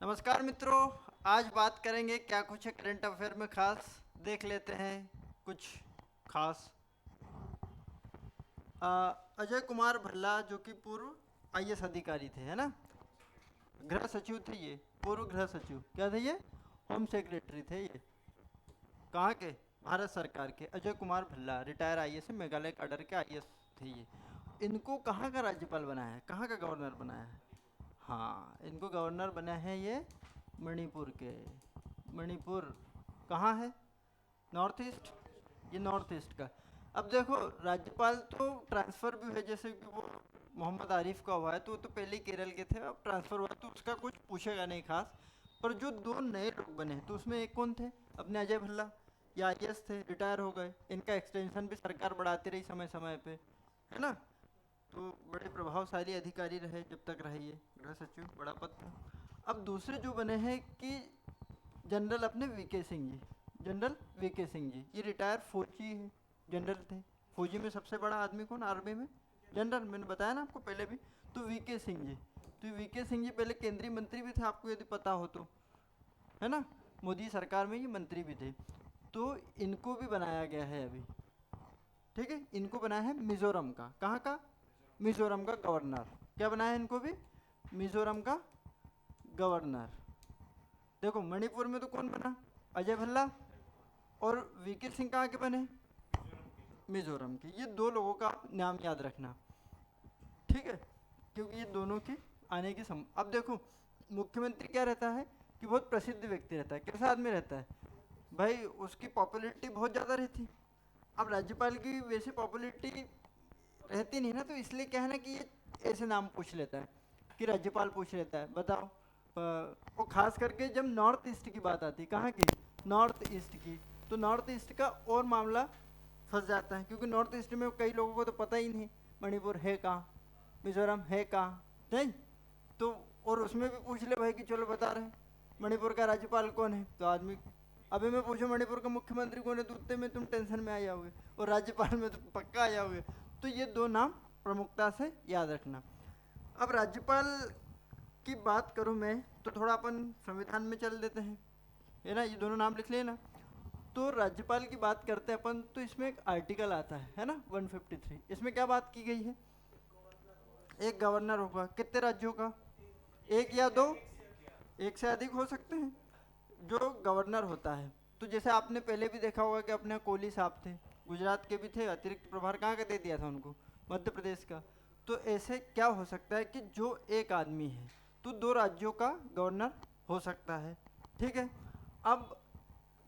नमस्कार मित्रों। आज बात करेंगे क्या कुछ है करंट अफेयर में खास। देख लेते हैं कुछ खास। अजय कुमार भल्ला जो कि पूर्व आईएएस अधिकारी थे, है ना। गृह सचिव थे ये। पूर्व गृह सचिव क्या थे ये? होम सेक्रेटरी थे ये। कहाँ के? भारत सरकार के। अजय कुमार भल्ला रिटायर आईएएस है, मेघालय कैडर के आईएएस थे ये। इनको कहाँ का राज्यपाल बनाया है, कहाँ का गवर्नर बनाया है? हाँ, इनको गवर्नर बना है ये मणिपुर के। मणिपुर कहाँ है? North east. ये नॉर्थ ईस्ट का। अब देखो, राज्यपाल तो ट्रांसफ़र भी है, जैसे कि वो मोहम्मद आरिफ का हुआ है तो वो तो पहले ही केरल के थे, अब ट्रांसफ़र हुआ तो उसका कुछ पूछेगा नहीं खास। पर जो दो नए लोग बने हैं तो उसमें एक कौन थे? अपने अजय भल्ला। ये आईएएस थे, रिटायर हो गए। इनका एक्सटेंशन भी सरकार बढ़ाती रही समय समय पे, है ना। तो बड़े प्रभावशाली अधिकारी रहे जब तक रहे ये गृह सचिव, बड़ा पद था। अब दूसरे जो बने हैं कि जनरल अपने VK Singh ji. General VK Singh ji ये रिटायर फौजी है, जनरल थे। फौजी में सबसे बड़ा आदमी कौन आर्मी में? जनरल। मैंने बताया ना आपको पहले भी। तो वीके सिंह जी, तो वीके सिंह जी पहले केंद्रीय मंत्री भी थे, आपको यदि पता हो तो, है ना। मोदी सरकार में ये मंत्री भी थे। तो इनको भी बनाया गया है अभी, ठीक है। इनको बनाया है मिजोरम का। कहाँ का? मिजोरम का गवर्नर। क्या बनाया है इनको भी? मिजोरम का गवर्नर। देखो, मणिपुर में तो कौन बना? अजय भल्ला। और वीके सिंह कहाँ के बने? मिजोरम के। ये दो लोगों का आप नाम याद रखना, ठीक है, क्योंकि ये दोनों की आने की अब देखो, मुख्यमंत्री क्या रहता है कि बहुत प्रसिद्ध व्यक्ति रहता है। कैसा आदमी रहता है भाई? उसकी पॉपुलैरिटी बहुत ज़्यादा रहती। अब राज्यपाल की वैसे पॉपुलैरिटी रहती नहीं ना, तो इसलिए क्या है ना कि ये ऐसे नाम पूछ लेता है कि राज्यपाल पूछ लेता है बताओ। वो खास करके जब नॉर्थ ईस्ट की बात आती है, कहाँ की? नॉर्थ ईस्ट की। तो नॉर्थ ईस्ट का और मामला फंस जाता है, क्योंकि नॉर्थ ईस्ट में कई लोगों को तो पता ही नहीं मणिपुर है कहाँ, मिजोरम है कहाँ, नहीं। तो और उसमें भी पूछ ले भाई कि चलो बता रहे मणिपुर का राज्यपाल कौन है, तो आदमी अभी मैं पूछूं मणिपुर का मुख्यमंत्री कौन है तो उतने में तुम टेंशन में आ जाओगे, और राज्यपाल में तो पक्का आ जाओगे। तो ये दो नाम प्रमुखता से याद रखना। अब राज्यपाल की बात करूं मैं तो थोड़ा अपन संविधान में चल देते हैं, है ना। ये दोनों नाम लिख लेना। तो राज्यपाल की बात करते हैं अपन, तो इसमें एक आर्टिकल आता है ना 153। इसमें क्या बात की गई है? एक गवर्नर होगा। कितने राज्यों का? एक या दो? एक से अधिक हो सकते हैं जो गवर्नर होता है। तो जैसे आपने पहले भी देखा होगा कि अपने कोहली साहब थे, गुजरात के भी थे, अतिरिक्त प्रभार कहाँ का दे दिया था उनको? मध्य प्रदेश का। तो ऐसे क्या हो सकता है कि जो एक आदमी है तो दो राज्यों का गवर्नर हो सकता है, ठीक है। अब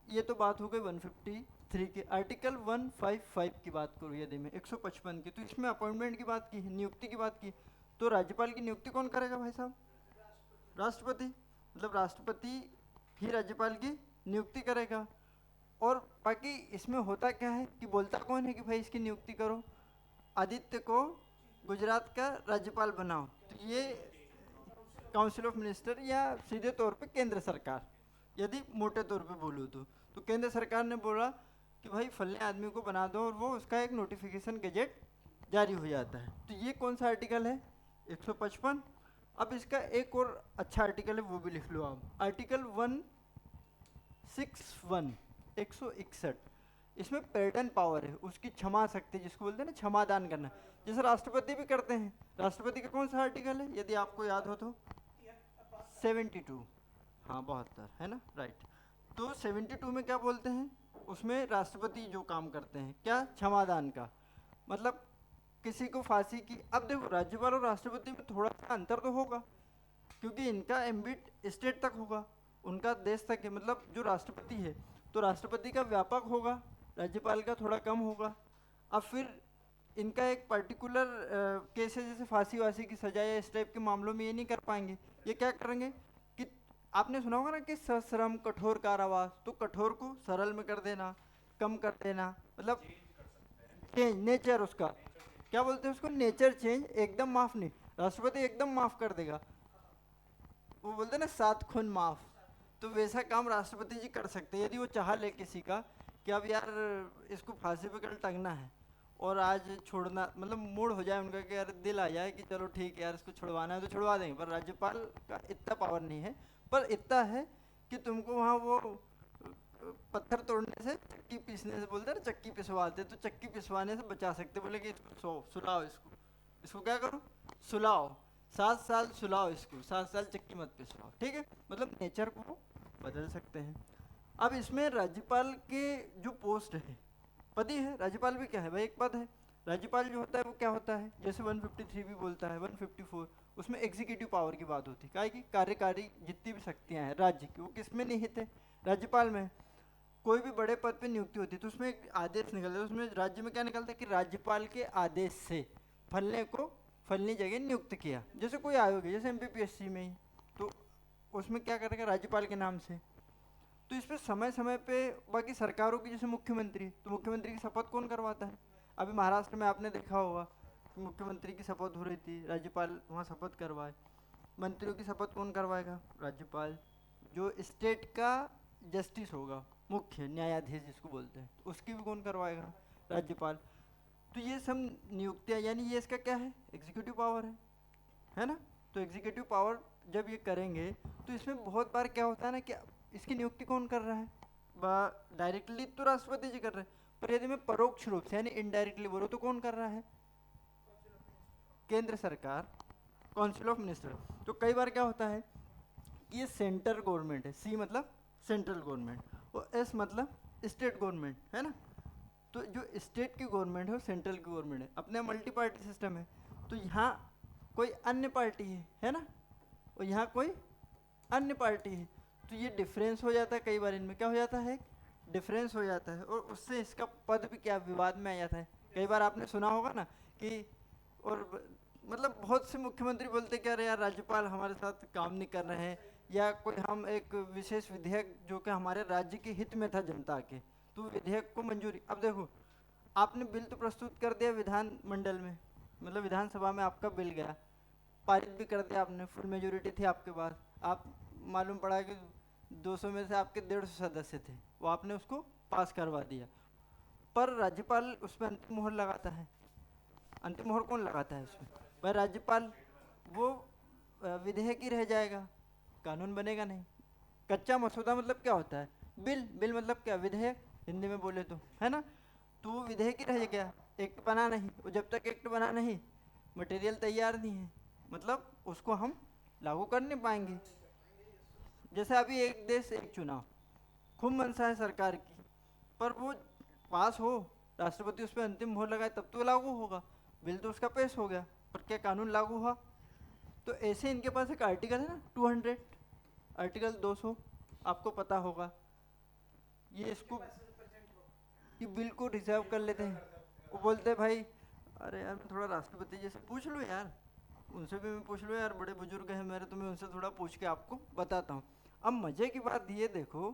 ये तो बात हो गई 153 की। आर्टिकल 155 की बात करूँ यदि मैं 155 की, तो इसमें अपॉइंटमेंट की बात की है, नियुक्ति की बात की। तो राज्यपाल की नियुक्ति कौन करेगा भाई साहब? राष्ट्रपति। मतलब राष्ट्रपति ही राज्यपाल की नियुक्ति करेगा। और बाकी इसमें होता क्या है कि बोलता कौन है कि भाई इसकी नियुक्ति करो? आदित्य को गुजरात का राज्यपाल बनाओ, तो ये काउंसिल ऑफ मिनिस्टर, या सीधे तौर पे केंद्र सरकार, यदि मोटे तौर पे बोलूँ तो केंद्र सरकार ने बोला कि भाई फलने आदमी को बना दो, और वो उसका एक नोटिफिकेशन गजेट जारी हो जाता है। तो ये कौन सा आर्टिकल है? 155। अब इसका एक और अच्छा आर्टिकल है, वो भी लिख लो आप। आर्टिकल 161, 161। इसमें पैटर्न पावर है, उसकी क्षमा शक्ति जिसको बोलते हैं ना, क्षमादान करना, जैसे राष्ट्रपति भी करते हैं। राष्ट्रपति का कौन सा आर्टिकल है यदि आपको याद हो तो? 72। हाँ, 72, है ना, राइट। तो 72 में क्या बोलते हैं? उसमें राष्ट्रपति जो काम करते हैं क्या? क्षमादान का। मतलब किसी को फांसी की। अब देखो, राज्यपाल और राष्ट्रपति में थोड़ा सा अंतर तो होगा, क्योंकि इनका एम्बिट स्टेट तक होगा, उनका देश तक है। मतलब जो राष्ट्रपति है तो राष्ट्रपति का व्यापक होगा, राज्यपाल का थोड़ा कम होगा। अब फिर इनका एक पर्टिकुलर केस है, जैसे फांसी वासी की सजा या इस टाइप के मामलों में ये नहीं कर पाएंगे। ये क्या करेंगे कि आपने सुना होगा ना कि सश्रम कठोर कारावास, तो कठोर को सरल में कर देना, कम कर देना, मतलब चेंज नेचर उसका। क्या बोलते हैं उसको? Nature change. एकदम माफ नहीं, राष्ट्रपति एकदम माफ कर देगा, वो बोलते हैं ना 7 खून माफ। तो वैसा काम राष्ट्रपति जी कर सकते हैं यदि वो चाह ले किसी का कि अब यार इसको फांसी पे कल टंगना है, और आज छोड़ना मतलब मूड हो जाए उनका कि यार दिल आ जाए कि चलो ठीक है यार इसको छुड़वाना है तो छुड़वा देंगे, पर राज्यपाल का इतना पावर नहीं है। पर इतना है कि तुमको वहाँ वो पत्थर तोड़ने से, चक्की पीसने से, बोलते हैं ना चक्की पिसवाते, तो चक्की पिसवाने से बचा सकते। बोले कि इसको सुलाओ, इसको इसको क्या करो, सुलाओ, 7 साल सुलाओ इसको, 7 साल चक्की मत पिसवाओ, ठीक है। मतलब नेचर को वो बदल सकते हैं। अब इसमें राज्यपाल के जो पोस्ट है, पद ही है, राज्यपाल भी क्या है भाई, एक पद है। राज्यपाल जो होता है वो क्या होता है, जैसे 153 भी बोलता है, 154, उसमें एग्जीक्यूटिव पावर की बात होती है, क्या है कि कार्यकारी जितनी भी शक्तियाँ हैं राज्य की, वो किस में निहित है, राज्यपाल में। कोई भी बड़े पद पे नियुक्ति होती है तो उसमें एक आदेश निकलता है, उसमें राज्य में क्या निकलता है कि राज्यपाल के आदेश से फलने को फलनी जगह नियुक्त किया। जैसे कोई आयोग है, जैसे एमपीपीएससी में ही, तो उसमें क्या करेगा, राज्यपाल के नाम से। तो इस पर समय समय पे बाकी सरकारों की, जैसे मुख्यमंत्री, तो मुख्यमंत्री की शपथ कौन करवाता है। अभी महाराष्ट्र में आपने देखा होगा कि मुख्यमंत्री की शपथ हो रही थी, राज्यपाल वहाँ शपथ करवाए। मंत्रियों की शपथ कौन करवाएगा, राज्यपाल। जो स्टेट का जस्टिस होगा, मुख्य न्यायाधीश जिसको बोलते हैं, उसकी भी कौन करवाएगा, राज्यपाल। तो ये सब नियुक्तियाँ, यानी ये इसका क्या है, एग्जीक्यूटिव पावर है ना। तो एग्जीक्यूटिव पावर जब ये करेंगे तो इसमें बहुत बार क्या होता है ना कि इसकी नियुक्ति कौन कर रहा है, डायरेक्टली तो राष्ट्रपति जी कर रहे हैं, पर यदि मैं परोक्ष रूप से यानी इनडायरेक्टली बोलूँ तो कौन कर रहा है, केंद्र सरकार, काउंसिल ऑफ मिनिस्टर। तो कई बार क्या होता है कि ये सेंट्रल गवर्नमेंट है, सी मतलब सेंट्रल गवर्नमेंट और एस मतलब स्टेट गवर्नमेंट, है ना। तो जो स्टेट की गवर्नमेंट है वो सेंट्रल की गवर्नमेंट है, अपने मल्टी पार्टी सिस्टम है। तो यहाँ कोई अन्य पार्टी है ना, और यहाँ कोई अन्य पार्टी है, तो ये डिफरेंस हो जाता है, कई बार इनमें क्या हो जाता है, डिफरेंस हो जाता है, और उससे इसका पद भी क्या विवाद में आ जाता है। कई बार आपने सुना होगा ना कि, और मतलब बहुत से मुख्यमंत्री बोलते कि अरे यार राज्यपाल हमारे साथ काम नहीं कर रहे हैं, या कोई हम एक विशेष विधेयक जो कि हमारे राज्य के हित में था जनता के, तो विधेयक को मंजूरी। अब देखो, आपने बिल तो प्रस्तुत कर दिया विधान मंडल में, मतलब विधानसभा में आपका बिल गया, पारित भी कर दिया आपने, फुल मेजोरिटी थी आपके पास, आप मालूम पड़ा कि 200 में से आपके 150 सदस्य थे, वो आपने उसको पास करवा दिया। पर राज्यपाल उस पर अंतिम मोहर लगाता है। अंतिम मोहर कौन लगाता है उसमें, भाई राज्यपाल। वो विधेयक ही रह जाएगा, कानून बनेगा नहीं। कच्चा मसौदा मतलब क्या होता है, बिल, बिल मतलब क्या, विधेयक हिंदी में बोले तो, है ना। तो वो विधेयक ही रह गया, एक्ट बना नहीं, और जब तक एक्ट बना नहीं, मटेरियल तैयार नहीं है, मतलब उसको हम लागू कर नहीं पाएंगे। जैसे अभी एक देश एक चुनाव, खूब मंशा है सरकार की, पर वो पास हो, राष्ट्रपति उस पर अंतिम मोहर लगाए तब तो लागू होगा। बिल तो उसका पेश हो गया, पर क्या कानून लागू हुआ। तो ऐसे इनके पास एक आर्टिकल है ना 200, आर्टिकल 200, आपको पता होगा। ये इसको ये बिल को रिजर्व कर लेते हैं, वो बोलते हैं भाई अरे यार थोड़ा राष्ट्रपति जी से पूछ लो यार, उनसे भी मैं पूछ लो यार, बड़े बुजुर्ग हैं मेरे, तो मैं उनसे थोड़ा पूछ के आपको बताता हूँ। अब मज़े की बात ये देखो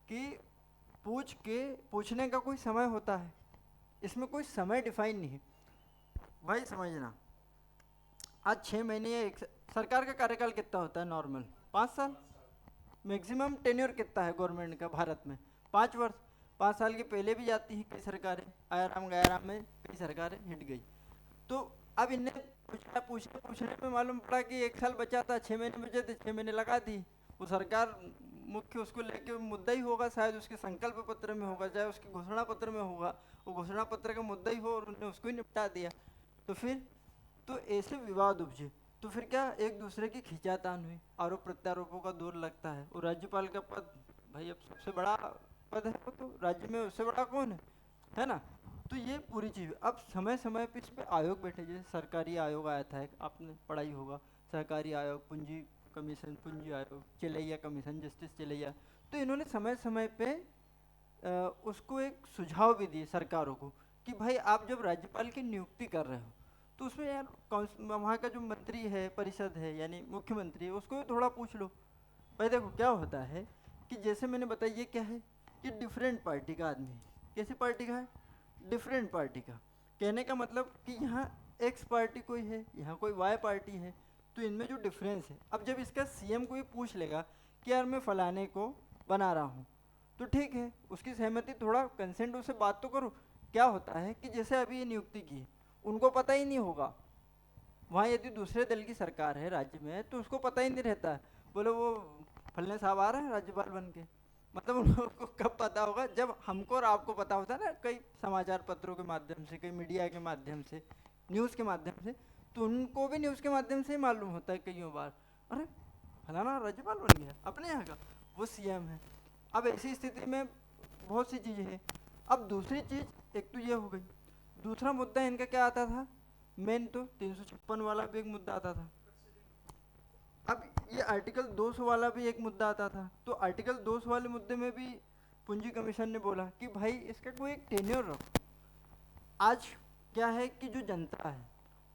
कि पूछने का कोई समय होता है, इसमें कोई समय डिफाइन नहीं है भाई, समझना। आज 6 महीने या सरकार का कार्यकाल कितना होता है नॉर्मल, 5 साल। मैक्सिमम टेन्योर कितना है गवर्नमेंट का भारत में, 5 वर्ष। 5 साल के पहले भी जाती हैं कई सरकारें, आयाराम गयाराम में कई सरकारें हिट गई। तो अब इन्हें पूछने में मालूम पड़ा कि 1 साल बचा था, 6 महीने बचे थे, 6 महीने लगा दी। वो सरकार मुख्य उसको लेके मुद्दा ही होगा, शायद उसके संकल्प पत्र में होगा, चाहे उसके घोषणा पत्र में होगा, वो घोषणा पत्र का मुद्दा ही हो, और उन्होंने उसको ही निपटा दिया। तो फिर तो ऐसे विवाद उपजे, तो फिर क्या एक दूसरे की खींचातान हुई, आरोप प्रत्यारोपों का दौर लगता है। और राज्यपाल का पद भाई अब सबसे बड़ा पद है, वो तो राज्य में उससे बड़ा कौन है ना। तो ये पूरी चीज़। अब समय समय पे इस पे आयोग बैठे, जैसे सरकारी आयोग आया था एक, आपने पढ़ाई होगा, सहकारी आयोग, पूंजी कमीशन, पूंजी आयोग, चिलैया कमीशन, जस्टिस चिलैया। तो इन्होंने समय समय पे उसको एक सुझाव भी दिए सरकारों को कि भाई आप जब राज्यपाल की नियुक्ति कर रहे हो तो उसमें यार वहाँ का जो मंत्री है, परिषद है, यानी मुख्यमंत्री है, उसको भी थोड़ा पूछ लो। भाई देखो क्या होता है कि जैसे मैंने बताया, ये क्या है, ये डिफरेंट पार्टी का आदमी है। कैसी पार्टी का है, डिफरेंट पार्टी का। कहने का मतलब कि यहाँ एक्स पार्टी कोई है, यहाँ कोई वाई पार्टी है, तो इनमें जो डिफरेंस है। अब जब इसका सीएम कोई पूछ लेगा कि यार मैं फलाने को बना रहा हूँ, तो ठीक है, उसकी सहमति, थोड़ा कंसेंट उससे बात तो करो क्या होता है कि जैसे अभी ये नियुक्ति की, उनको पता ही नहीं होगा। वहाँ यदि दूसरे दल की सरकार है राज्य में तो उसको पता ही नहीं रहता है, बोले वो फलने साहब आ रहे हैं राज्यपाल बन के। मतलब उन लोगों को कब पता होगा, जब हमको और आपको पता होता है ना, कई समाचार पत्रों के माध्यम से, कई मीडिया के माध्यम से, न्यूज़ के माध्यम से। तो उनको भी न्यूज़ के माध्यम से ही मालूम होता है कईयों बार, अरे फलाना राज्यपाल बन गया अपने यहाँ का, वो सीएम है। अब ऐसी स्थिति में बहुत सी चीज़ें हैं। अब दूसरी चीज़, एक तो ये हो गई, दूसरा मुद्दा इनका क्या आता था, मेन तो 356 वाला भी एक मुद्दा आता था। अब ये आर्टिकल 200 वाला भी एक मुद्दा आता था। तो आर्टिकल 200 वाले मुद्दे में भी पूंजी कमीशन ने बोला कि भाई इसका कोई एक टेन्योर रखो। आज क्या है कि जो जनता है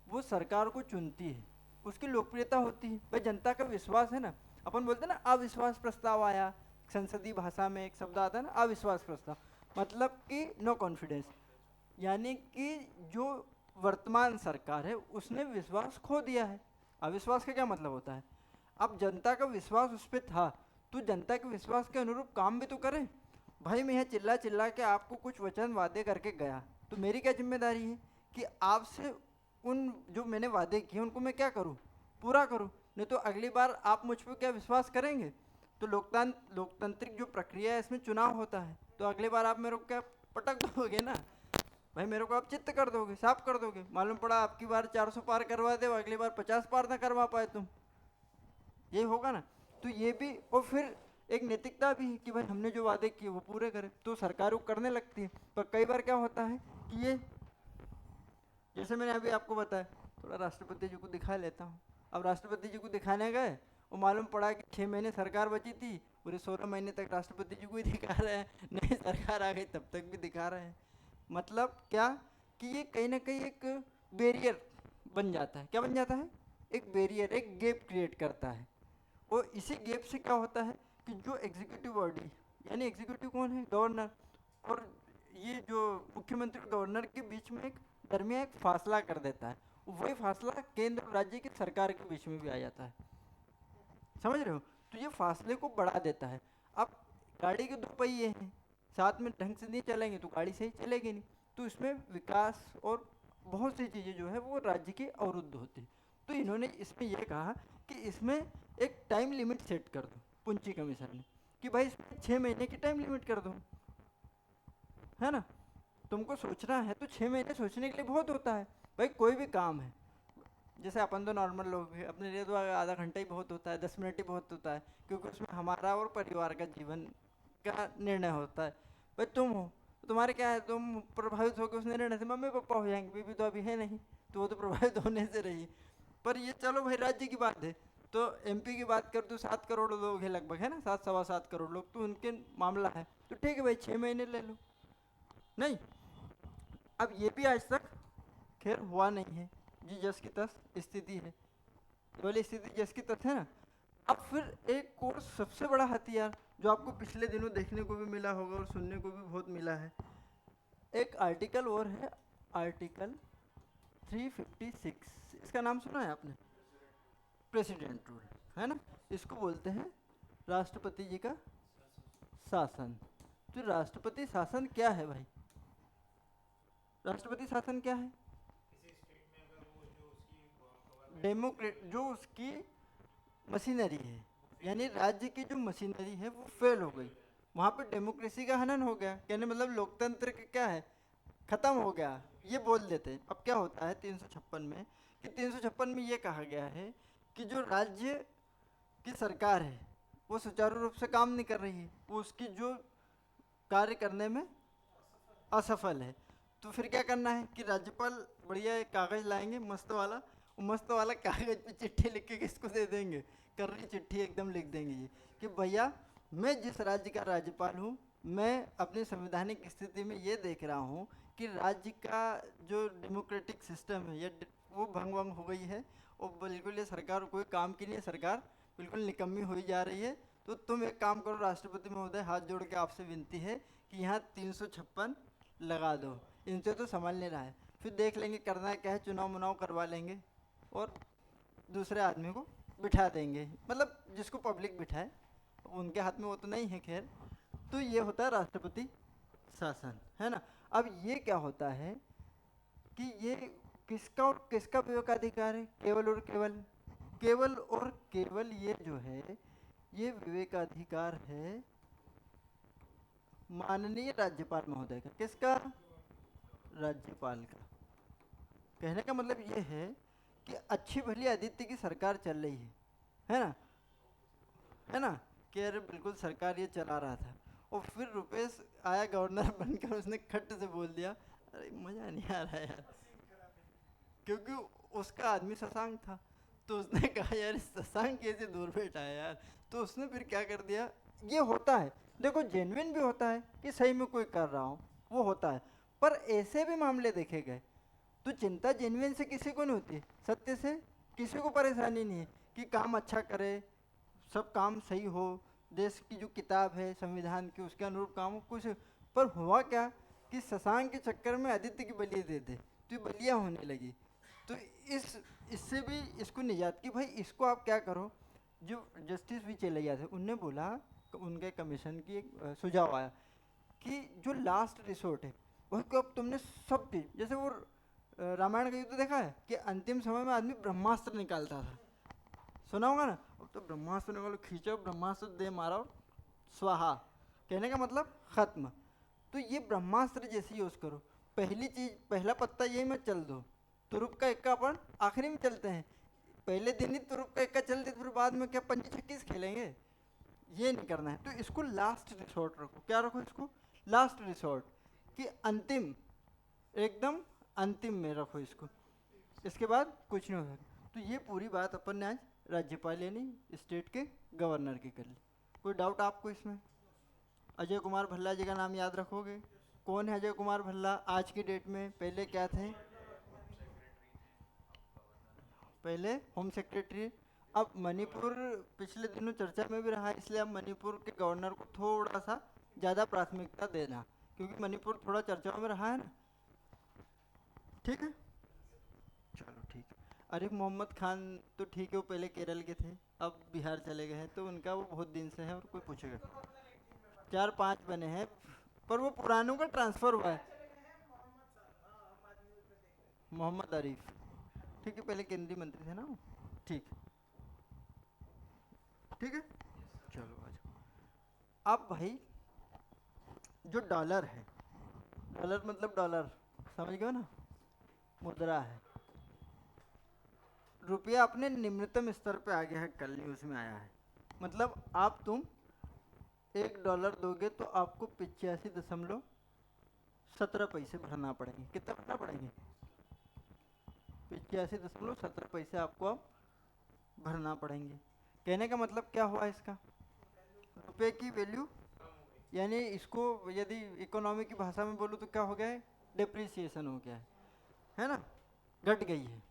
वो सरकार को चुनती है, उसकी लोकप्रियता होती है, भाई जनता का विश्वास है ना। अपन बोलते हैं ना अविश्वास प्रस्ताव आया, संसदीय भाषा में एक शब्द आता है ना अविश्वास प्रस्ताव, मतलब कि नो कॉन्फिडेंस, यानी कि जो वर्तमान सरकार है उसने विश्वास खो दिया है। अविश्वास का क्या मतलब होता है, अब जनता का विश्वास उस पर था तो जनता के विश्वास के अनुरूप काम भी तो करें। भाई मैं यहाँ चिल्ला चिल्ला के आपको कुछ वचन वादे करके गया, तो मेरी क्या जिम्मेदारी है कि आपसे उन जो मैंने वादे किए उनको मैं क्या करूँ, पूरा करूँ। नहीं तो अगली बार आप मुझ पर क्या विश्वास करेंगे। तो लोकतांत्रिक जो प्रक्रिया है इसमें चुनाव होता है, तो अगली बार आप मेरे को क्या पटक दोगे ना, भाई मेरे को आप चित्त कर दोगे, साफ कर दोगे। मालूम पड़ा आपकी बार 400 पार करवा दे, अगली बार 50 पार ना करवा पाए तुम, यही होगा ना। तो ये भी, और फिर एक नैतिकता भी है कि भाई हमने जो वादे किए वो पूरे करें, तो सरकार वो करने लगती है। पर कई बार क्या होता है कि ये, जैसे मैंने अभी आपको बताया, थोड़ा राष्ट्रपति जी को दिखा लेता हूँ। अब राष्ट्रपति जी को दिखाने गए, वो मालूम पड़ा कि 6 महीने सरकार बची थी, पूरे 16 महीने तक राष्ट्रपति जी को ही दिखा रहे हैं, नई सरकार आ गई तब तक भी दिखा रहे हैं। मतलब क्या कि ये कहीं ना कहीं एक बैरियर बन जाता है। क्या बन जाता है, एक बैरियर, एक गैप क्रिएट करता है। और इसी गैप से क्या होता है कि जो एग्जीक्यूटिव बॉडी, यानी एग्जीक्यूटिव कौन है, गवर्नर, और ये जो मुख्यमंत्री और गवर्नर के बीच में एक दरमिया एक फासला कर देता है। वही फासला केंद्र और राज्य की सरकार के बीच में भी आ जाता है, समझ रहे हो। तो ये फासले को बढ़ा देता है। अब गाड़ी के दो पहिए हैं, साथ में ढंग से नहीं चलेंगे तो गाड़ी सही चलेगी नहीं। तो इसमें विकास और बहुत सी चीज़ें जो है वो राज्य की अवरुद्ध होती। तो इन्होंने इसमें यह कहा कि इसमें एक टाइम लिमिट सेट कर दो, पूंजी कमीशन ने, कि भाई इसमें 6 महीने की टाइम लिमिट कर दो, है ना। तुमको सोचना है तो 6 महीने सोचने के लिए बहुत होता है। भाई कोई भी काम है, जैसे अपन तो नॉर्मल लोग हैं, अपने लिए तो आधा घंटा ही बहुत होता है, 10 मिनट ही बहुत होता है, क्योंकि उसमें हमारा और परिवार का जीवन का निर्णय होता है। भाई तुम हो, तुम्हारे क्या है, तुम प्रभावित होकर उस निर्णय से, मम्मी पापा हो जाएंगे, बीबी तो अभी है नहीं, तो वो तो प्रभावित होने से रही। पर ये चलो भाई राज्य की बात है, तो एमपी की बात कर तो 7 करोड़ लोग हैं लगभग, है ना, 7 सवा 7 करोड़ लोग, तो उनके मामला है तो ठीक है भाई 6 महीने ले लो। नहीं, अब ये भी आज तक खैर हुआ नहीं है जी, जस की तस स्थिति है, ये वाली स्थिति जस की तस है ना। अब फिर एक और सबसे बड़ा हथियार जो आपको पिछले दिनों देखने को भी मिला होगा और सुनने को भी बहुत मिला है, एक आर्टिकल और है, आर्टिकल 356, इसका नाम सुना है आपने, प्रेसिडेंट रूल, है ना। इसको बोलते हैं राष्ट्रपति जी का शासन। तो राष्ट्रपति शासन क्या है भाई, राष्ट्रपति शासन क्या है, डेमोक्रेट, जो उसकी मशीनरी है, यानी राज्य की जो मशीनरी है वो फेल हो गई, वहाँ पे डेमोक्रेसी का हनन हो गया, कहने मतलब लोकतंत्र का क्या है, खत्म हो गया, ये बोल देते हैं। अब क्या होता है 356 में, कि 356 में ये कहा गया है कि जो राज्य की सरकार है वो सुचारू रूप से काम नहीं कर रही है, वो उसकी जो कार्य करने में असफल है। तो फिर क्या करना है कि राज्यपाल बढ़िया एक कागज़ लाएंगे मस्त वाला, वो मस्त वाला कागज़ पे चिट्ठी लिख के किसको दे देंगे, कर्री चिट्ठी एकदम लिख देंगे ये, कि भैया मैं जिस राज्य का राज्यपाल हूँ, मैं अपनी संवैधानिक स्थिति में ये देख रहा हूँ कि राज्य का जो डेमोक्रेटिक सिस्टम है वो भंग वंग हो गई है, और बिल्कुल ये सरकार कोई काम की नहीं है, सरकार बिल्कुल निकम्मी हुई जा रही है। तो तुम एक काम करो राष्ट्रपति महोदय, हाथ जोड़ के आपसे विनती है कि यहाँ 356 लगा दो, इनसे तो संभल नहीं रहा है, फिर देख लेंगे करना है क्या है, चुनाव मुनाव करवा लेंगे और दूसरे आदमी को बिठा देंगे, मतलब जिसको पब्लिक बिठाए, उनके हाथ में वो तो नहीं है खैर। तो ये होता है राष्ट्रपति शासन, है ना। अब ये क्या होता है कि ये किसका और किसका विवेकाधिकार है? केवल और केवल, केवल और केवल ये जो है ये विवेकाधिकार है माननीय राज्यपाल महोदय का। किसका? राज्यपाल का। कहने का मतलब ये है कि अच्छी भली आदित्य की सरकार चल रही है ना, है ना, कि अरे बिल्कुल सरकार ये चला रहा था, और फिर रुपेश आया गवर्नर बनकर, उसने खट से बोल दिया अरे मज़ा नहीं आ रहा यार, क्योंकि उसका आदमी शशांक था। तो उसने कहा यार इस शशांक कैसे दूर बैठा है यार, तो उसने फिर क्या कर दिया। ये होता है, देखो जेन्युइन भी होता है कि सही में कोई कर रहा हो, वो होता है, पर ऐसे भी मामले देखे गए तो चिंता जेन्युइन से किसी को नहीं होती है, सत्य से किसी को परेशानी नहीं है कि काम अच्छा करे, सब काम सही हो, देश की जो किताब है संविधान की उसके अनुरूप काम हो कुछ। पर हुआ क्या कि शशांक के चक्कर में आदित्य की बलि दे दे, तो ये बलियाँ होने लगी। तो इससे भी इसको निजात की भाई इसको आप क्या करो। जो जस्टिस भी चले गए थे उनने बोला, उनके कमीशन की एक सुझाव आया कि जो लास्ट रिसोर्ट है वह को अब तुमने सब चीज़, जैसे वो रामायण का युद्ध देखा है कि अंतिम समय में आदमी ब्रह्मास्त्र निकालता था, सुना होगा ना। अब तो ब्रह्मास्त्र निकालो, खींचो ब्रह्मास्त्र दे मारो स्वाहा, कहने का मतलब खत्म। तो ये ब्रह्मास्त्र जैसे यूज़ करो, पहली चीज़ पहला पत्ता यही मत चल दो, तुरुप का इक्का अपन आखिरी में चलते हैं, पहले दिन ही तुरुप का इक्का चलते फिर बाद में क्या 25-26 खेलेंगे, ये नहीं करना है। तो इसको लास्ट रिसोर्ट रखो, क्या रखो इसको? लास्ट रिसोर्ट, कि अंतिम, एकदम अंतिम में रखो इसको, इसके बाद कुछ नहीं हो सकता। तो ये पूरी बात अपन ने आज राज्यपाल यानी स्टेट के गवर्नर की कर ली। कोई डाउट आपको इसमें? अजय कुमार भल्ला जी का नाम याद रखोगे? कौन है अजय कुमार भल्ला आज की डेट में? पहले क्या थे? पहले होम सेक्रेटरी। अब मणिपुर पिछले दिनों चर्चा में भी रहा है, इसलिए अब मणिपुर के गवर्नर को थोड़ा सा ज़्यादा प्राथमिकता देना, क्योंकि मणिपुर थोड़ा चर्चाओं में रहा है ना। ठीक है, चलो ठीक है। अरिफ मोहम्मद खान तो ठीक है, वो पहले केरल के थे, अब बिहार चले गए हैं, तो उनका वो बहुत दिन से है और कोई पूछेगा। 4-5 बने हैं, पर वो पुरानों का ट्रांसफ़र हुआ है। मोहम्मद आरिफ, ठीक है, पहले केंद्रीय मंत्री थे ना वो। ठीक है, ठीक है, चलो आ जाओ। अब भाई जो डॉलर है, डॉलर मतलब डॉलर समझ गए ना, मुद्रा है। रुपया अपने निम्नतम स्तर पे आ गया है, कल न्यूज़ में आया है। मतलब आप तुम $1 दोगे तो आपको 85.17 भरना पड़ेंगे। कितना भरना पड़ेंगे? 85.17 आपको अब भरना पड़ेंगे। कहने का मतलब क्या हुआ इसका? रुपये की वैल्यू, यानी इसको यदि इकोनॉमी की भाषा में बोलूँ तो क्या हो गया है? डिप्रिसिएशन हो गया है ना, घट गई है।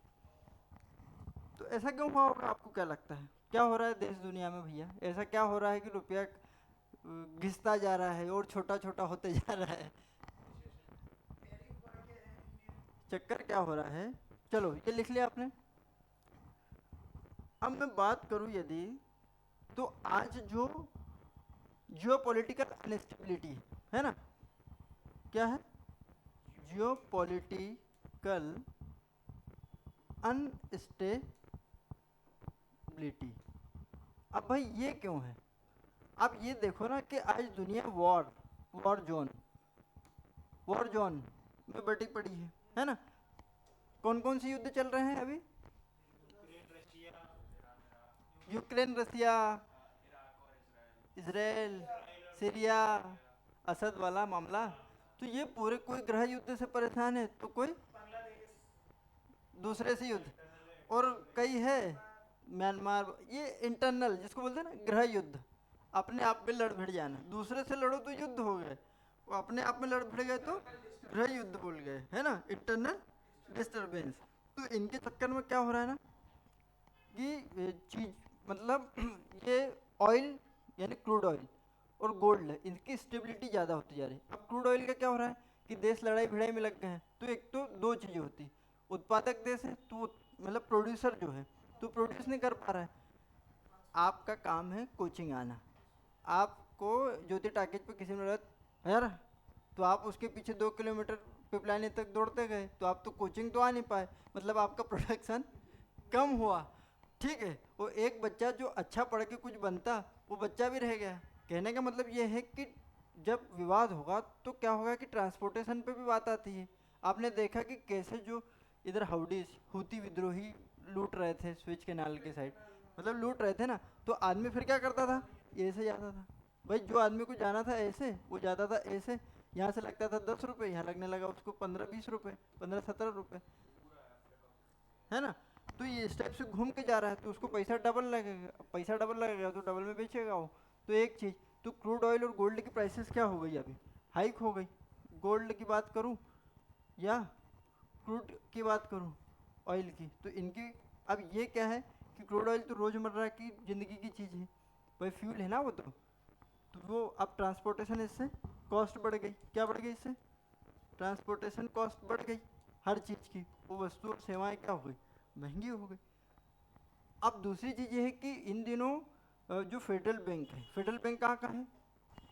तो ऐसा क्यों हुआ होगा, आपको क्या लगता है? क्या हो रहा है देश दुनिया में भैया? ऐसा क्या हो रहा है कि रुपया घिसता जा रहा है और छोटा छोटा होते जा रहा है? चक्कर क्या हो रहा है? चलो ये लिख लिया आपने। अब मैं बात करूं यदि, तो आज जो जियो पॉलिटिकल अनस्टेबिलिटी है ना, क्या है? Geopolitical instability. अब भाई ये क्यों है? अब ये देखो ना कि आज दुनिया वॉर जोन में बटी पड़ी है ना। कौन कौन से युद्ध चल रहे हैं अभी? यूक्रेन रसिया, इसराइल, सीरिया, असद वाला मामला। तो ये पूरे कोई गृह युद्ध से परेशान है तो कोई दूसरे से युद्ध, और कई है म्यांमार, ये इंटरनल जिसको बोलते हैं ना गृह युद्ध, अपने आप में लड़ भिड़ जाना। दूसरे से लड़ो तो युद्ध हो गए, वो अपने आप में लड़ भिड़ गए तो गृह युद्ध बोल गए, है ना, इंटरनल डिस्टर्बेंस। तो इनके चक्कर में क्या हो रहा है ना कि चीज मतलब ये ऑयल यानी क्रूड ऑयल और गोल्ड है, इनकी स्टेबिलिटी ज़्यादा होती जा रही है। अब क्रूड ऑयल का क्या हो रहा है कि देश लड़ाई भिड़ाई में लग गए हैं, तो एक तो दो चीज़ें होती, उत्पादक देश है तो मतलब प्रोड्यूसर जो है तो प्रोड्यूस नहीं कर पा रहा है। आपका काम है कोचिंग आना, आपको ज्योति टाकेज पे किसी ने बोला यार तो आप उसके पीछे 2 किलोमीटर पिपलानी तक दौड़ते गए, तो आप तो कोचिंग तो आ नहीं पाए, मतलब आपका प्रोडक्शन कम हुआ। ठीक है, वो एक बच्चा जो अच्छा पढ़ के कुछ बनता, वो बच्चा भी रह गया। कहने का मतलब ये है कि जब विवाद होगा तो क्या होगा कि ट्रांसपोर्टेशन पे भी बात आती है। आपने देखा कि कैसे जो इधर हूती विद्रोही लूट रहे थे स्विच कैनाल के साइड, मतलब लूट रहे थे ना, तो आदमी फिर क्या करता था, ऐसे जाता था। भाई जो आदमी को जाना था ऐसे, वो जाता था ऐसे। यहाँ से लगता था 10 रुपये, यहाँ लगने लगा उसको 15-20 रुपये, 15-17 रुपये, है ना। तो ये इस टाइप से घूम के जा रहा है, तो उसको पैसा डबल लगेगा, पैसा डबल लगेगा तो डबल में बेचेगा वो। तो एक चीज़ तो क्रूड ऑयल और गोल्ड की प्राइसेस क्या हो गई, अभी हाइक हो गई। गोल्ड की बात करूं या क्रूड की बात करूं, ऑयल की, तो इनकी अब ये क्या है कि क्रूड ऑयल तो रोज़मर्रा की ज़िंदगी की चीज़ है, भाई फ्यूल है ना वो तो वो अब ट्रांसपोर्टेशन इससे कॉस्ट बढ़ गई। क्या बढ़ गई इससे, ट्रांसपोर्टेशन कॉस्ट बढ़ गई हर चीज़ की, वो वस्तु और सेवाएं क्या हो गई, महंगी हो गई। अब दूसरी चीज़ ये है कि इन दिनों जो फेडरल बैंक है, फेडरल बैंक कहाँ का है,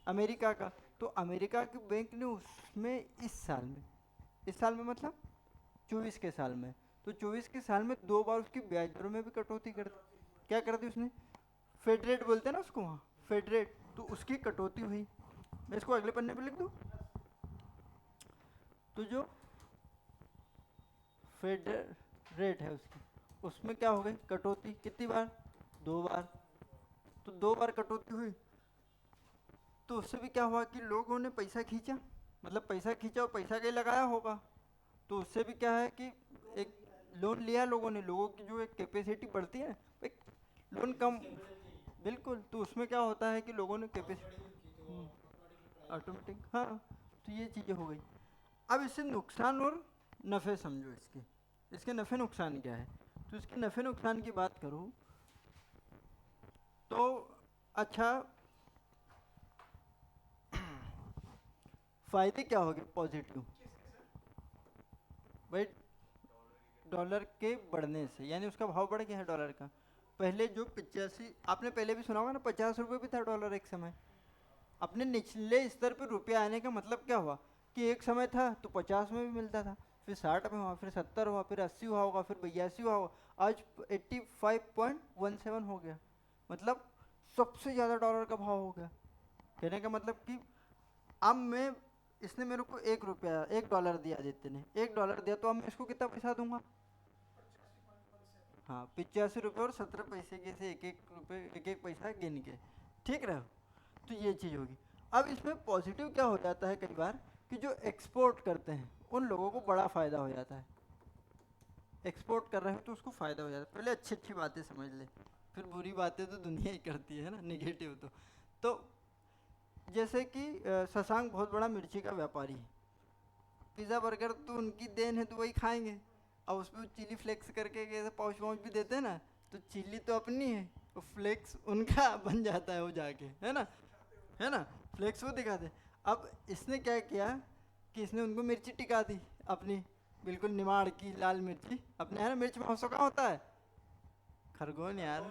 अमेरिका का। तो अमेरिका के बैंक ने उसमें इस साल में मतलब 24 के साल में, तो 24 के साल में 2 बार उसकी ब्याज दरों में भी कटौती कर दी। क्या कर दी उसने, फेड रेट बोलते हैं ना उसको वहाँ, फेड रेट, तो उसकी कटौती हुई। मैं इसको अगले पन्ने पे लिख दूँ, तो जो फेड रेट है उसकी, उसमें क्या हो गई कटौती, कितनी बार, 2 बार। तो 2 बार कटौती हुई, तो उससे भी क्या हुआ कि लोगों ने पैसा खींचा, मतलब पैसा खींचा और पैसा कहीं लगाया होगा, तो उससे भी क्या है कि एक लोन लिया लोगों ने, लोगों की जो एक कैपेसिटी बढ़ती है, एक लोन कम, बिल्कुल, तो उसमें क्या होता है कि लोगों ने कैपेसिटी ऑटोमेटिक, हाँ, तो ये चीज़ें हो गई। अब इससे नुकसान और नफ़े समझो, इसके नफ़े नुकसान क्या है। तो इसके नफ़े नुकसान की बात करूँ तो अच्छा, फ़ायदे क्या हो गए पॉजिटिव, भाई डॉलर के बढ़ने से, यानी उसका भाव बढ़ गया है डॉलर का। पहले जो 85, आपने पहले भी सुना होगा ना, 50 रुपये भी था डॉलर एक समय। अपने निचले स्तर पर रुपया आने का मतलब क्या हुआ कि एक समय था तो 50 में भी मिलता था, फिर 60 में हुआ, फिर 70 हुआ, फिर 80 हुआ होगा, फिर 82 हुआ होगा, आज 85.17 हो गया, मतलब सबसे ज़्यादा डॉलर का भाव हो गया। कहने का मतलब कि अब मैं, इसने मेरे को 1 रुपया, $1 दिया, आदित्य ने $1 दिया, तो अब मैं इसको कितना पैसा दूंगा, हाँ 85 रुपये और 17 पैसे के से, एक एक रुपये एक एक पैसा गिन के, ठीक रहे। तो ये चीज़ होगी। अब इसमें पॉजिटिव क्या हो जाता है कई बार कि जो एक्सपोर्ट करते हैं उन लोगों को बड़ा फ़ायदा हो जाता है, एक्सपोर्ट कर रहे हो तो उसको फ़ायदा हो जाता है। पहले अच्छी अच्छी बातें समझ ले, फिर बुरी बातें तो दुनिया ही करती है ना, निगेटिव तो जैसे कि शशांक बहुत बड़ा मिर्ची का व्यापारी है, पिज़्ज़ा बर्गर तो उनकी देन है तो वही खाएंगे। अब उसमें चिली फ्लेक्स करके कैसे पाउच पाउच भी देते हैं ना, तो चिली तो अपनी है, तो फ्लेक्स उनका बन जाता है वो जाके, है ना, फ्लेक्स वो दिखाते। अब इसने क्या किया कि इसने उनको मिर्ची टिका दी अपनी, बिल्कुल निमाड़ की लाल मिर्ची अपने, है ना, मिर्च महोत्सव कहाँ होता है, खरगोन यार,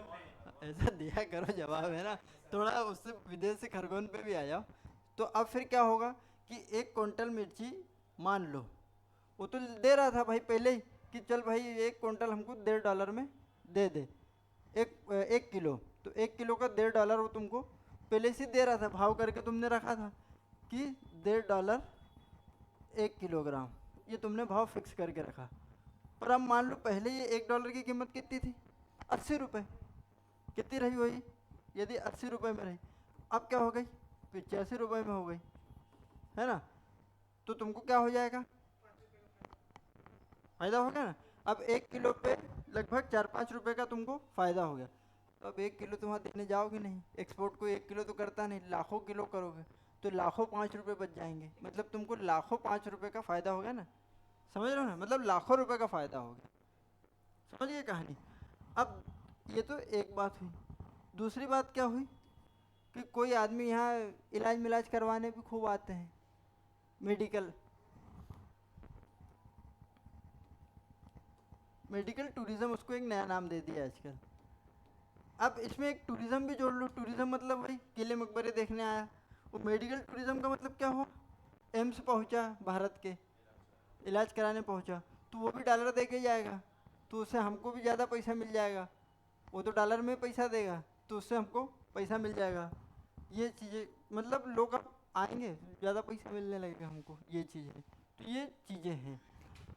ऐसा दिया करो जवाब, है ना, थोड़ा उससे विदेश से खरगोन पे भी आ जाओ। तो अब फिर क्या होगा कि 1 क्विंटल मिर्ची मान लो, वो तो दे रहा था भाई पहले ही कि चल भाई 1 क्विंटल हमको $1.5 में दे दे, 1 किलो, तो 1 किलो का $1.5 वो तुमको पहले से दे रहा था, भाव करके तुमने रखा था कि $1.5 1 किलोग्राम, ये तुमने भाव फिक्स करके रखा। पर अब मान लो पहले ये $1 की कीमत कितनी थी, 80 रुपये, कितनी रही वही, यदि 80 रुपये में रही, अब क्या हो गई, 85 रुपये में हो गई, है ना, तो तुमको क्या हो जाएगा, फ़ायदा हो गया ना। अब 1 किलो पे लगभग 4-5 रुपये का तुमको फ़ायदा हो गया। तो अब 1 किलो तुम वहाँ देने जाओगे नहीं, एक्सपोर्ट को 1 किलो तो करता नहीं, लाखों किलो करोगे, तो लाखों 5 रुपये बच जाएंगे, मतलब तुमको लाखों 5 रुपये का फ़ायदा हो गया ना, समझ रहे हो ना, मतलब लाखों रुपए का फ़ायदा हो गया, समझ गए कहानी। अब ये तो एक बात हुई, दूसरी बात क्या हुई कि कोई आदमी यहाँ इलाज मिलाज करवाने भी खूब आते हैं, मेडिकल मेडिकल टूरिज़्म, उसको एक नया नाम दे दिया आजकल। अब इसमें एक टूरिज़्म भी जोड़ लो, टूरिज़्म मतलब वही किले मकबरे देखने आया, वो मेडिकल टूरिज़्म का मतलब क्या हुआ, एम्स पहुंचा भारत के, इलाज कराने पहुंचा, तो वो भी डॉलर दे के जाएगा, तो उससे हमको भी ज़्यादा पैसा मिल जाएगा। वो तो डॉलर में पैसा देगा, तो उससे हमको पैसा मिल जाएगा। ये चीज़ें मतलब लोग अब आएंगे, ज़्यादा पैसा मिलने लगेगा हमको, ये चीज़ें। तो ये चीज़ें हैं,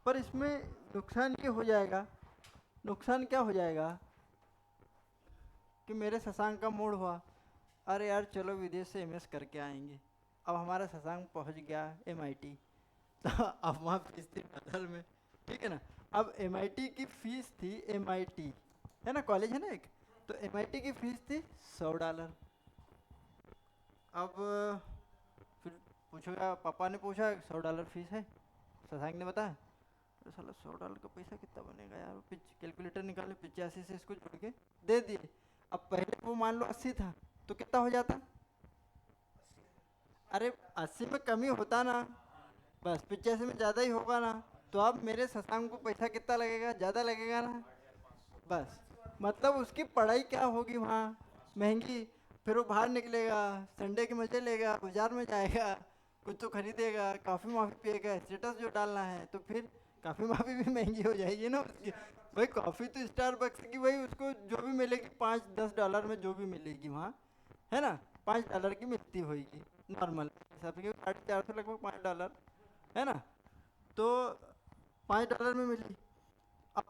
पर इसमें नुकसान ये हो जाएगा, नुकसान क्या हो जाएगा कि मेरे शशांक का मूड हुआ, अरे यार चलो विदेश से एमएस करके आएंगे। अब हमारा शशांक पहुंच गया एमआईटी, तो अब वहाँ फीस थी डॉलर में, ठीक है ना। अब एमआईटी की फीस थी, एमआईटी है ना, कॉलेज है ना एक, तो एमआईटी की फीस थी $100। अब फिर पूछेगा, पापा ने पूछा $100 फीस है, शशांक ने बताया, तो साला $100 का पैसा कितना बनेगा यार, कैलकुलेटर निकाले, 85 से इसको जोड़ के दे दिए। अब पहले वो मान लो 80 था, तो कितना हो जाता, अरे 80 में कमी होता ना, बस 85 में ज़्यादा ही होगा ना। तो अब मेरे शशांक को पैसा कितना लगेगा, ज़्यादा लगेगा ना, बस मतलब उसकी पढ़ाई क्या होगी वहाँ, महंगी। फिर वो बाहर निकलेगा, संडे के मजे लेगा, बाजार में जाएगा, कुछ तो खरीदेगा, काफ़ी माफ़ी पिएगा, स्टेटस जो डालना है, तो फिर काफ़ी माफ़ी भी महंगी हो जाएगी ना उसकी। भाई कॉफ़ी तो स्टारबक्स की भाई उसको जो भी मिलेगी $5-10 में जो भी मिलेगी वहाँ, है ना, $5 की मिलती होगी नॉर्मल हिसाब से, 450 लगभग $5 है ना। तो $5 में मिली। अब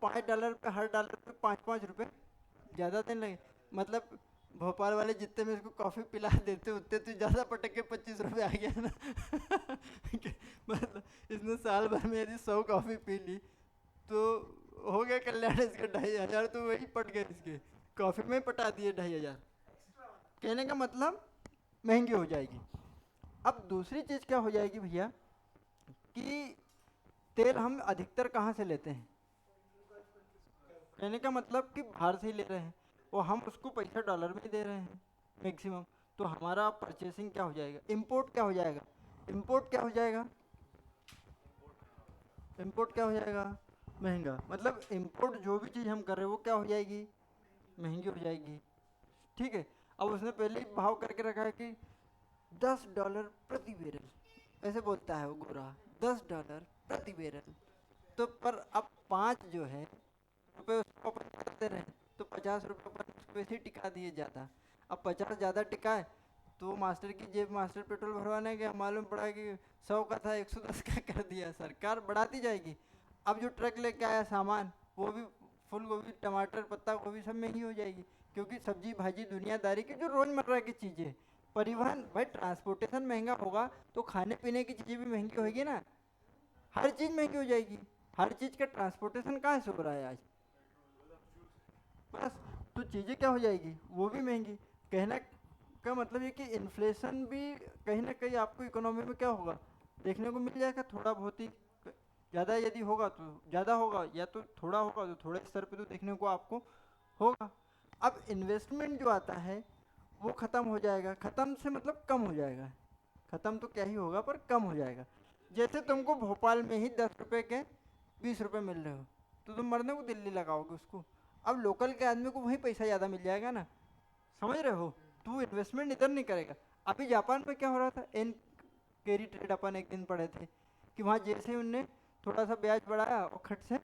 $5 पे, हर डॉलर पे 5-5 रुपए ज़्यादा देने लगे, मतलब भोपाल वाले जितने में इसको कॉफ़ी पिला देते उतने तो ज़्यादा पटक के $25 आ गया ना। मतलब इसने साल भर में यदि 100 कॉफ़ी पी ली तो हो गया कल्याण इसका 2500, तो वही पट गए इसके, कॉफ़ी में पटा दिए 2500। कहने का मतलब महंगी हो जाएगी। अब दूसरी चीज़ क्या हो जाएगी भैया कि तेल हम अधिकतर कहाँ से लेते हैं, कहने का मतलब कि बाहर से ही ले रहे हैं, और हम उसको पैसा डॉलर में ही दे रहे हैं मैक्सिमम। तो हमारा परचेसिंग क्या हो जाएगा, इंपोर्ट क्या हो जाएगा, इंपोर्ट क्या हो जाएगा, इंपोर्ट क्या हो जाएगा, महंगा। मतलब इंपोर्ट जो भी चीज़ हम कर रहे हैं वो क्या हो जाएगी, महंगी हो जाएगी, ठीक है। अब उसने पहले ही भाव करके रखा है कि $10 प्रति बैरल, ऐसे बोलता है वो गोरा, $10 प्रति बैरल। तो पर अब 5 जो है रुपये उसको अपन ज़्यादा दे रहे हैं, तो $50 अपन उसको वैसे ही टिका दिए ज़्यादा। अब 50 ज़्यादा टिकाए तो मास्टर की जेब, मास्टर पेट्रोल भरवाने गया, मालूम पड़ा कि 100 का था 110 का कर दिया, सरकार बढ़ाती जाएगी। अब जो ट्रक लेके आया सामान, वो भी फूल गोभी, टमाटर, पत्ता गोभी सब महंगी हो जाएगी, क्योंकि सब्जी भाजी दुनियादारी की जो रोज़मर्रा की चीज़ें, परिवहन, भाई ट्रांसपोर्टेशन महंगा होगा तो खाने पीने की चीज़ें भी महंगी होगी ना, हर चीज़ महंगी हो जाएगी। हर चीज़ का ट्रांसपोर्टेशन कहाँ से हो रहा है आज, बस। तो चीज़ें क्या हो जाएगी, वो भी महंगी। कहना का मतलब ये कि इन्फ्लेशन भी कहीं ना कहीं आपको इकोनॉमी में क्या होगा, देखने को मिल जाएगा, थोड़ा बहुत ही। ज़्यादा यदि होगा तो ज़्यादा होगा, या तो थोड़ा होगा तो थोड़े स्तर पे तो देखने को आपको होगा। अब इन्वेस्टमेंट जो आता है वो ख़त्म हो जाएगा, ख़त्म से मतलब कम हो जाएगा, ख़त्म तो क्या ही होगा पर कम हो जाएगा। जैसे तुमको भोपाल में ही 10 रुपए के 20 रुपए मिल रहे हो, तो तुम मरने को दिल्ली लगाओगे उसको। अब लोकल के आदमी को वही पैसा ज़्यादा मिल जाएगा ना, समझ रहे हो। तू इन्वेस्टमेंट इधर नहीं करेगा। अभी जापान में क्या हो रहा था, एन कैरी ट्रेड अपन एक दिन पढ़े थे कि वहाँ जैसे उनने थोड़ा सा ब्याज बढ़ाया और खट से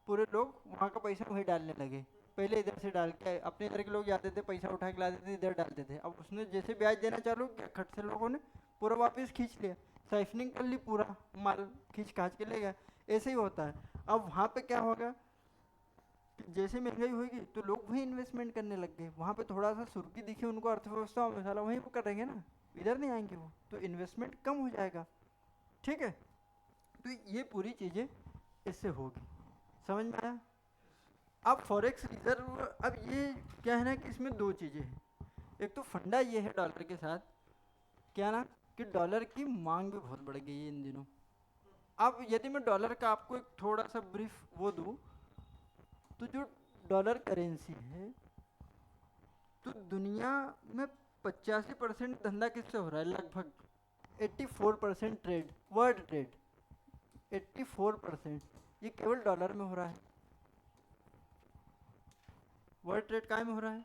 पूरे लोग वहाँ का पैसा वहीं डालने लगे। पहले इधर से डाल के अपने इधर के लोग जाते थे, पैसा उठा के लाते थे, इधर डालते थे। अब उसने जैसे ब्याज देना चालू किया, खट से लोगों ने पूरा वापस खींच लिया, साइफनिंग कर ली, पूरा माल खींच खाच के ले गया। ऐसे ही होता है। अब वहाँ पे क्या होगा, जैसे महंगाई होगी तो लोग वहीं इन्वेस्टमेंट करने लग गए, वहाँ पे थोड़ा सा सुर्खी दिखी उनको अर्थव्यवस्था में, साला वहीं पर करेंगे ना, इधर नहीं आएंगे वो, तो इन्वेस्टमेंट कम हो जाएगा, ठीक है। तो ये पूरी चीज़ें इससे होगी, समझ में आया। अब फॉरेक्स रिजर्व, अब ये क्या है ना कि इसमें दो चीज़ें हैं। एक तो फंडा ये है डॉलर के साथ, क्या ना कि डॉलर की मांग भी बहुत बढ़ गई है इन दिनों। अब यदि मैं डॉलर का आपको एक थोड़ा सा ब्रीफ वो दूँ, तो जो डॉलर करेंसी है, तो दुनिया में 85% धंधा किससे हो रहा है, लगभग 84% ट्रेड, वर्ल्ड ट्रेड 84% ये केवल डॉलर में हो रहा है। वर्ल्ड ट्रेड काय में हो रहा है,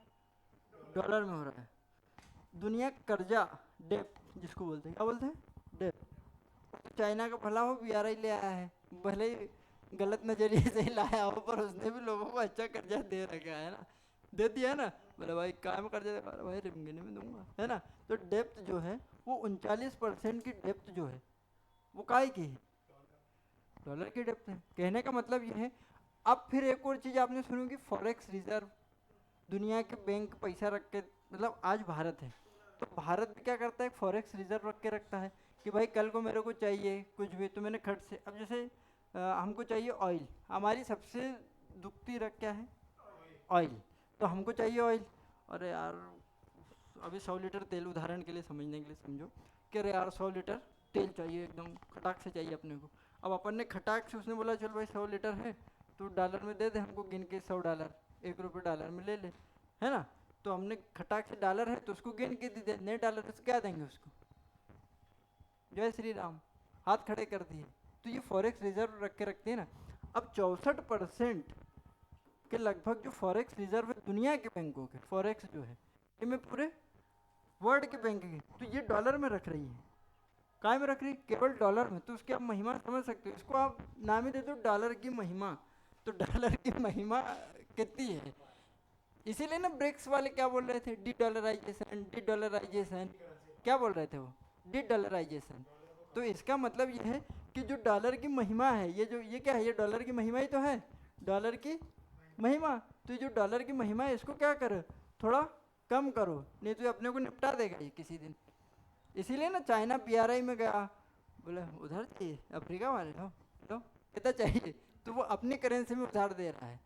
डॉलर में हो रहा है। दुनिया कर्जा, डेप्ट जिसको बोलते हैं, क्या बोलते हैं, डेप्ट, चाइना का भला हो BRI ले आया है, भले ही गलत नजरिए से ही लाया हो, पर उसने भी लोगों को अच्छा कर्जा दे रखा है ना, दे दिया है ना। बोले भाई काम कर्जा दे, अरे भाई रिमगिनी में दूंगा, है ना। तो डेप्थ जो है वो 39% की डेप्थ जो है वो काय की है, डॉलर की डेप्थ है। कहने का मतलब ये है। अब फिर एक और चीज़ आपने सुनी होगी, फॉरेक्स रिजर्व। दुनिया के बैंक पैसा रख के, मतलब आज भारत है तो भारत भी क्या करता है, फॉरेक्स रिजर्व रख के रखता है कि भाई कल को मेरे को चाहिए कुछ भी तो मैंने खट से, अब जैसे हमको चाहिए ऑयल, हमारी सबसे दुखती रख क्या है, ऑयल। तो हमको चाहिए ऑयल, अरे यार अभी 100 लीटर तेल, उदाहरण के लिए समझने के लिए समझो कि अरे यार 100 लीटर तेल चाहिए, एकदम खटाक से चाहिए अपने को। अब अपन ने खटाक से, उसने बोला चल भाई 100 लीटर है तो डॉलर में दे दे हमको, गिन के 100 डॉलर, 1 रुपये डॉलर में ले ले, है ना। तो हमने खटाक से डॉलर है तो उसको गिन के दे, नहीं डॉलर तो क्या देंगे उसको, जय श्री राम, हाथ खड़े कर दिए। तो ये फॉरेक्स रिजर्व रख के रखते हैं ना। अब 64% के लगभग जो फॉरेक्स रिजर्व है दुनिया के बैंकों के, फॉरेक्स जो है ये में पूरे वर्ल्ड के बैंक के, तो ये डॉलर में रख रही है। काय में रख रही है, केवल डॉलर में। तो उसकी आप महिमा समझ सकते हो, इसको आप नाम ही दे दो डॉलर की महिमा। तो डॉलर की महिमा कितनी है, इसीलिए ना ब्रिक्स वाले क्या बोल रहे थे, डी डॉलराइजेशन, डी डॉलराइजेशन, क्या बोल रहे थे वो, डी डॉलराइजेशन। तो इसका मतलब ये है कि जो डॉलर की महिमा है, ये क्या है, ये डॉलर की महिमा ही तो है, डॉलर की महिमा। तो जो डॉलर की महिमा है इसको क्या करो, थोड़ा कम करो, नहीं तो अपने को निपटा देगा ये किसी दिन। इसीलिए ना चाइना BRI में गया, बोले उधर चाहिए, अफ्रीका वाले लो लो कितना चाहिए, तो वो अपनी करेंसी में उधार दे रहा है।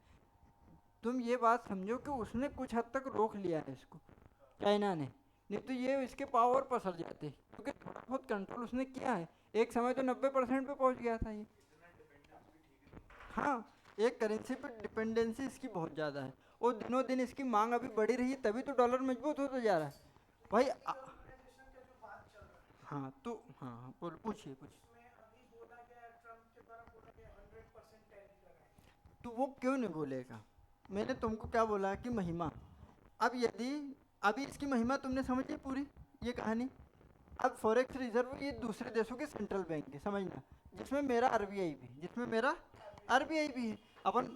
तुम ये बात समझो कि उसने कुछ हद तक रोक लिया है इसको, चाइना ने, नहीं तो ये इसके पावर पसर जाते, क्योंकि थोड़ा बहुत कंट्रोल उसने किया है। एक समय तो 90% पे पहुंच गया था ये। हाँ, एक करेंसी पे डिपेंडेंसी इसकी बहुत ज़्यादा है, और दिनों दिन इसकी मांग अभी बढ़ी रही है, तभी तो डॉलर मजबूत होता जा रहा है भाई। हाँ तो हाँ पूछिए पूछिए। तो वो क्यों नहीं बोलेगा, मैंने तुमको क्या बोला कि महिमा। अब यदि अभी इसकी महिमा तुमने समझी पूरी ये कहानी। अब फॉरेक्स रिजर्व ये दूसरे देशों के सेंट्रल बैंक है, समझना, जिसमें मेरा RBI भी, जिसमें मेरा RBI भी है। अपन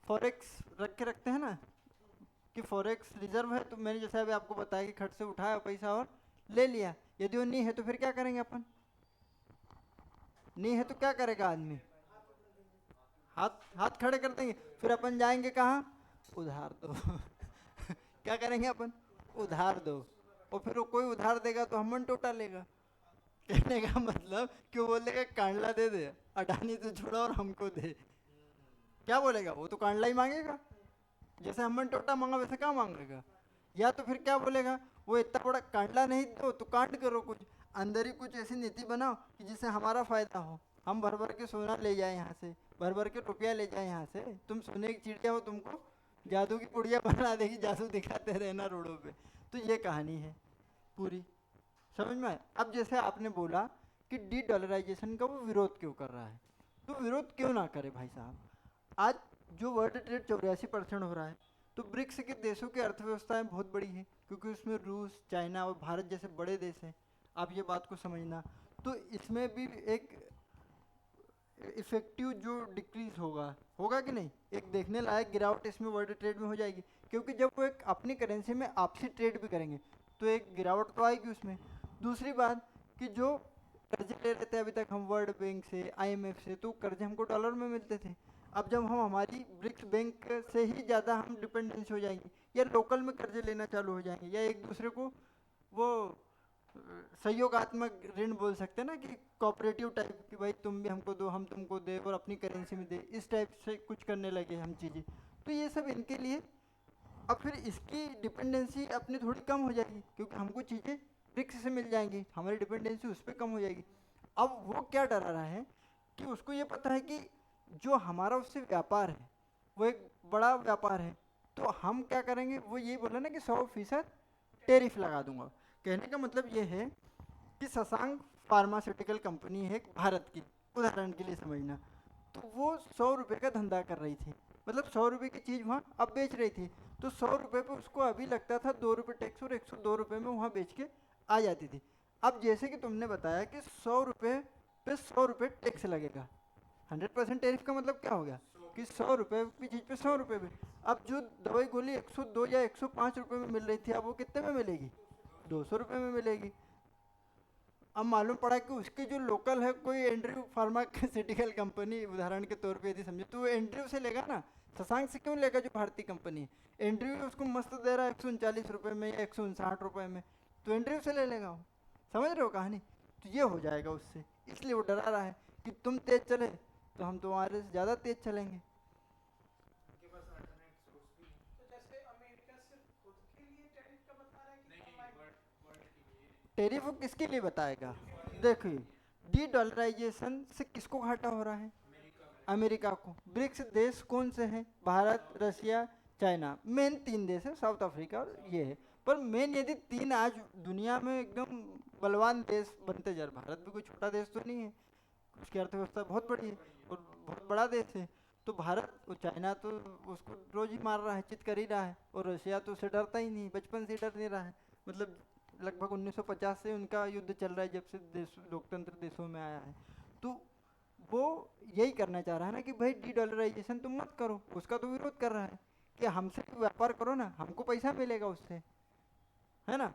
फॉरेक्स रख के रखते हैं ना कि फॉरेक्स रिजर्व है, तो मैंने जैसे अभी आपको बताया कि खट से उठाया पैसा और ले लिया। यदि वो नहीं है तो फिर क्या करेंगे अपन, नहीं है तो क्या करेगा आदमी, हाथ हाथ खड़े कर देंगे। फिर अपन जाएंगे कहाँ, उधार दो क्या करेंगे अपन, उधार दो। और फिर वो कोई उधार देगा तो हम मन टोटा लेगा। कहने का मतलब क्यों बोलेगा, कांडला दे दे, अडानी तो छोड़ा और हमको दे, क्या बोलेगा, वो तो कांडला ही मांगेगा। जैसे हमन टोटा मांगा वैसे क्या मांगेगा। या तो फिर क्या बोलेगा, वो इतना बड़ा कांडला नहीं दो तो कांड करो, कुछ अंदर ही कुछ ऐसी नीति बनाओ कि जिससे हमारा फायदा हो, हम भर भर के सोना ले जाए यहाँ से, भर भर के रुपया ले जाए यहाँ से। तुम सोने की चिड़िया हो, तुमको जादू की पुड़िया बना देगी, जादू दिखाते रहना रोडों पे। तो ये कहानी है पूरी, समझ में आया। अब जैसे आपने बोला कि डी डॉलराइजेशन का वो विरोध क्यों कर रहा है, तो विरोध क्यों ना करे भाई साहब। आज जो वर्ल्ड ट्रेड 84% हो रहा है, तो ब्रिक्स के देशों की अर्थव्यवस्थाएं बहुत बड़ी है, क्योंकि उसमें रूस, चाइना और भारत जैसे बड़े देश हैं। आप ये बात को समझना। तो इसमें भी एक इफेक्टिव जो डिक्रीज होगा कि नहीं, एक देखने लायक गिरावट इसमें वर्ल्ड ट्रेड में हो जाएगी। क्योंकि जब वो एक अपनी करेंसी में आपसी ट्रेड भी करेंगे तो एक गिरावट तो आएगी उसमें। दूसरी बात कि जो कर्जे ले रहे थे अभी तक हम वर्ल्ड बैंक से, IMF से, तो कर्जे हमको डॉलर में मिलते थे। अब जब हम हमारी ब्रिक्स बैंक से ही ज़्यादा हम डिपेंडेंस हो जाएंगे, या लोकल में कर्जे लेना चालू हो जाएंगे, या एक दूसरे को वो सहयोगात्मक ऋण बोल सकते हैं ना, कि कोऑपरेटिव टाइप, कि भाई तुम भी हमको दो, हम तुमको दे, और अपनी करेंसी में दे, इस टाइप से कुछ करने लगे हम चीज़ें। तो ये सब इनके लिए, अब फिर इसकी डिपेंडेंसी अपनी थोड़ी कम हो जाएगी, क्योंकि हमको चीज़ें ब्रिक्स से मिल जाएंगी, हमारी डिपेंडेंसी उस पर कम हो जाएगी। अब वो क्या डरा रहा है कि उसको ये पता है कि जो हमारा उससे व्यापार है वो एक बड़ा व्यापार है, तो हम क्या करेंगे, वो यही बोला ना कि 100% टेरिफ लगा दूंगा। कहने का मतलब ये है कि शशांक फार्मास्यूटिकल कंपनी है भारत की, उदाहरण के लिए समझना, तो वो 100 रुपये का धंधा कर रही थी, मतलब 100 रुपये की चीज़ वहाँ अब बेच रही थी, तो 100 रुपये पे उसको अभी लगता था 2 रुपये टैक्स, और 102 रुपये में वहाँ बेच के आ जाती थी। अब जैसे कि तुमने बताया कि 100 रुपये पे 100 रुपये टैक्स लगेगा। 100% टैरिफ का मतलब क्या हो गया कि 100 रुपये की चीज़ पे 100 रुपये में। अब जो दवाई गोली 102 या 105 रुपये में मिल रही थी, अब वो कितने में मिलेगी? 200 रुपये में मिलेगी। अब मालूम पड़ा कि उसकी जो लोकल है कोई एंड्रयू फार्मास्यूटिकल कंपनी, उदाहरण के तौर पे यदि समझे, तो वो एंड्रयू से लेगा ना, शशांक से क्यों लेगा जो भारतीय कंपनी है? एंड्रयू उसको मस्त दे रहा है 139 रुपये में या 159 रुपये में, तो एंड्रयू से ले लेगा वो। समझ रहे हो कहानी? तो ये हो जाएगा उससे, इसलिए वो डरा रहा है कि तुम तेज चले तो हम तुम्हारे से ज़्यादा तेज चलेंगे। टेरिफ वो किसके लिए बताएगा? देखिए, डी डॉलराइजेशन से किसको घाटा हो रहा है? अमेरिका को। ब्रिक्स देश कौन से हैं? भारत, रशिया, चाइना, मेन 3 देश है, साउथ अफ्रीका और ये है। पर मेन यदि 3 आज दुनिया में एकदम बलवान देश बनते जा रहे, भारत भी कोई छोटा देश तो नहीं है, उसकी अर्थव्यवस्था बहुत बड़ी है और बहुत बड़ा देश है। तो भारत और चाइना तो उसको रोज ही मार रहा है, चित कर ही रहा है, और रशिया तो उससे डरता ही नहीं, बचपन से डर नहीं रहा है। मतलब लगभग 1950 से उनका युद्ध चल रहा है, जब से देश लोकतंत्र देशों में आया है। तो वो यही करना चाह रहा है ना कि भाई डी डॉलराइजेशन तुम मत करो, उसका तो विरोध कर रहा है कि हमसे व्यापार करो ना, हमको पैसा मिलेगा उससे, है ना।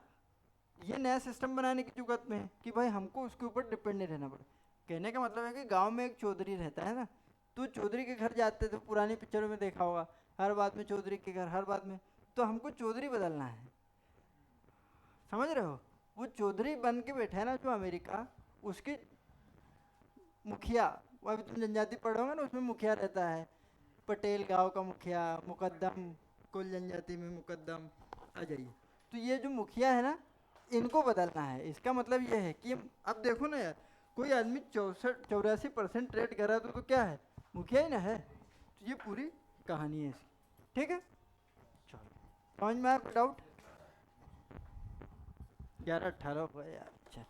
ये नया सिस्टम बनाने की जुगत में है कि भाई हमको उसके ऊपर डिपेंड नहीं रहना पड़े। कहने का मतलब है कि गांव में एक चौधरी रहता है ना, तो चौधरी के घर जाते तो पुरानी पिक्चरों में देखा होगा, हर बात में चौधरी के घर, हर बात में। तो हमको चौधरी बदलना है, समझ रहे हो? वो चौधरी बन के बैठा है ना जो अमेरिका, उसकी मुखिया, वो अभी तुम जनजाति पढ़ोगे ना, उसमें मुखिया रहता है, पटेल गांव का मुखिया, मुकद्दम, कुल जनजाति में मुकद्दम, आ जाइए। तो ये जो मुखिया है ना, इनको बदलना है। इसका मतलब ये है कि अब देखो ना यार, कोई आदमी 84% रेट कर रहा है तो क्या है? मुखिया ही ना है। तो ये पूरी कहानी है इसकी, ठीक है? चलो, समझ में आया? डाउट? 11:18 हो गए यार, चल।